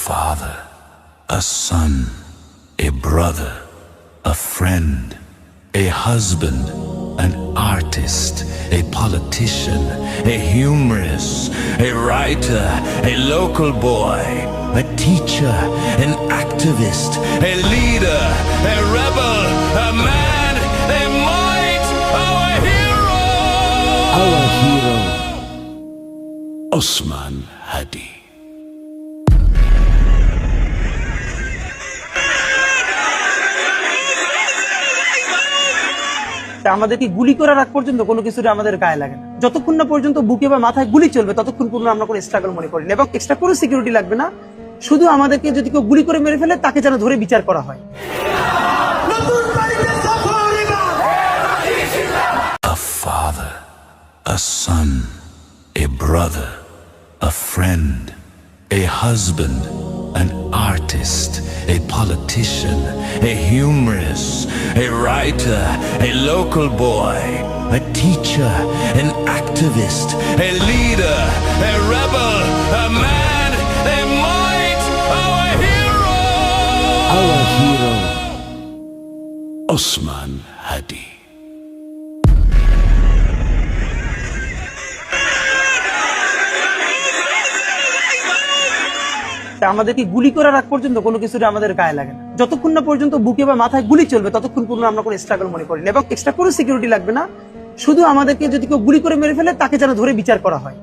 father, a son, a brother, a friend, a husband, an artist, a politician, a humorist, a writer, a local boy, a teacher, an activist, a leader, a rebel, a man, a might, our hero! Our hero, Osman Hadi. আমাদেরকে গুলি করার আগ পর্যন্ত কোনো কিছুটা আমাদের গায়ে লাগে না। যতক্ষণ না পর্যন্ত বুকে বা মাথায় গুলি চলবে ততক্ষণ পর্যন্ত আমরা কোনো স্ট্রাগল মনে করি না, এবং এক্সট্রা কোনো সিকিউরিটি লাগবে না। শুধু আমাদেরকে যদি কেউ গুলি করে মেরে ফেলে তাকে যেন ধরে বিচার করা হয়। A father, a son, a brother, a friend, a husband, an artist, a politician, a humorist, a writer, a local boy, a teacher, an activist, a leader, a rebel, a man, a might, our hero! Osman Hadi. আমাদেরকে গুলি করার আগ পর্যন্ত কোনো কিছুটা আমাদের গায়ে লাগে না। যতক্ষণ না পর্যন্ত বুকে বা মাথায় গুলি চলবে ততক্ষণ পর্যন্ত আমরা কোনো স্ট্রাগল মনে করি না, এবং এক্সট্রা কোনো সিকিউরিটি লাগবে না। শুধু আমাদেরকে যদি কেউ গুলি করে মেরে ফেলে তাকে যেন ধরে বিচার করা হয়।